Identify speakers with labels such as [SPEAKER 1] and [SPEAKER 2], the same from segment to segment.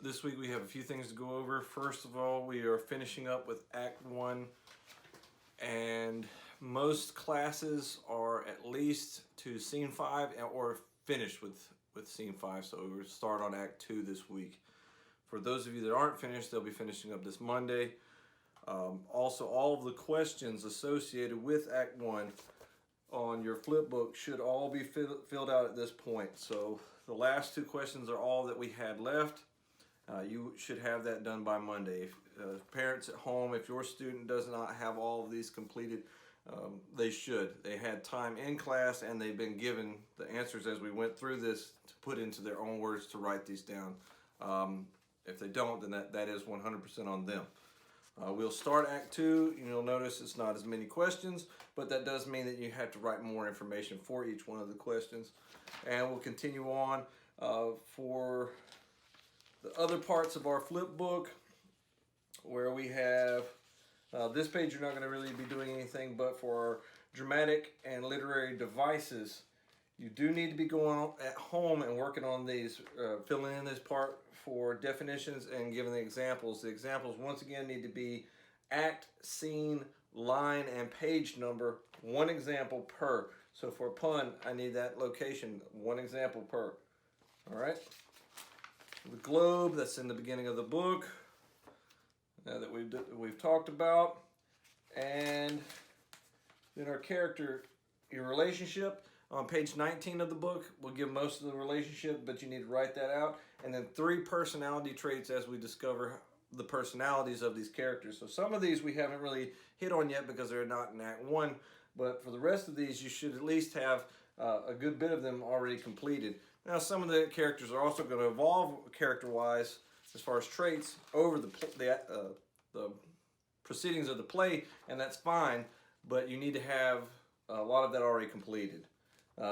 [SPEAKER 1] this week we have a few things to go over. First of all, we are finishing up with Act 1, and most classes are at least to Scene 5 or finished with Scene 5, so we'll start on Act 2 this week. For those of you that aren't finished, they'll be finishing up this Monday. Also, all of the questions associated with Act 1 on your flip book should all be filled out at this point. So the last two questions are all that we had left. You should have that done by Monday. If, parents at home, if your student does not have all of these completed, they should. They had time in class and they've been given the answers as we went through this to put into their own words to write these down. If they don't, then that is 100% on them. We'll start Act 2. You'll notice it's not as many questions, but that does mean that you have to write more information for each one of the questions. And we'll continue on for the other parts of our flip book, where we have this page. You're not going to really be doing anything, but for our dramatic and literary devices, you do need to be going at home and working on these, filling in this part for definitions and giving the examples. The examples, once again, need to be act, scene, line, and page number, one example per. So for a pun, I need that location, one example per. All right? The globe, that's in the beginning of the book, that we've talked about. And then our character, your relationship. On page 19 of the book, we'll give most of the relationship, but you need to write that out. And then 3 personality traits as we discover the personalities of these characters. So some of these we haven't really hit on yet because they're not in Act 1, but for the rest of these, you should at least have a good bit of them already completed. Now, some of the characters are also going to evolve character-wise as far as traits over the proceedings of the play, and that's fine, but you need to have a lot of that already completed.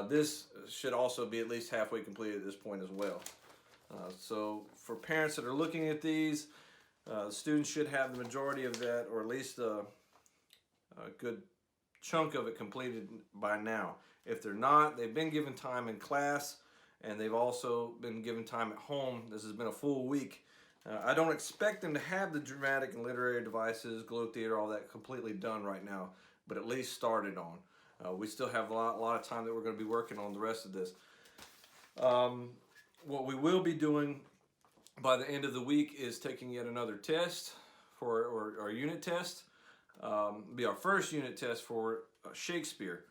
[SPEAKER 1] This should also be at least halfway completed at this point as well. So for parents that are looking at these, students should have the majority of that, or at least a good chunk of it completed by now. If they're not, they've been given time in class, and they've also been given time at home. This has been a full week. I don't expect them to have the dramatic and literary devices, Globe Theater, all that completely done right now, but at least started on. We still have a lot of time that we're going to be working on the rest of this. What we will be doing by the end of the week is taking yet another test for our unit test. Be our first unit test for Shakespeare.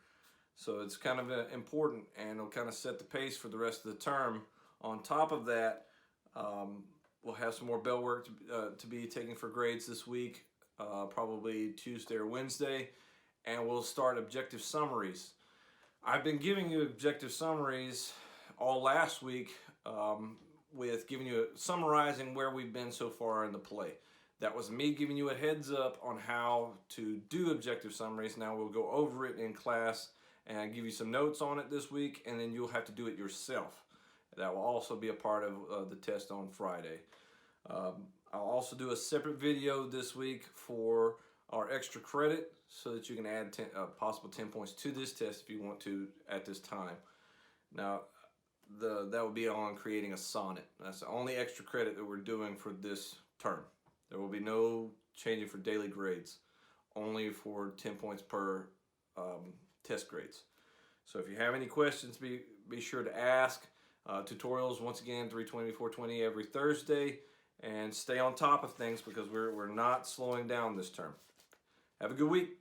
[SPEAKER 1] So it's kind of important, and it'll kind of set the pace for the rest of the term. On top of that, we'll have some more bell work to be taking for grades this week, probably Tuesday or Wednesday. And we'll start objective summaries. I've been giving you objective summaries all last week with giving you summarizing where we've been so far in the play. That was me giving you a heads up on how to do objective summaries. Now we'll go over it in class and give you some notes on it this week, and then you'll have to do it yourself. That will also be a part of the test on Friday. I'll also do a separate video this week for our extra credit, so that you can add possible 10 points to this test if you want to at this time. Now, that will be on creating a sonnet. That's the only extra credit that we're doing for this term. There will be no changing for daily grades, only for 10 points per test grades. So if you have any questions, be sure to ask. Tutorials, once again, 3:20 to 4:20 every Thursday, and stay on top of things because we're not slowing down this term. Have a good week.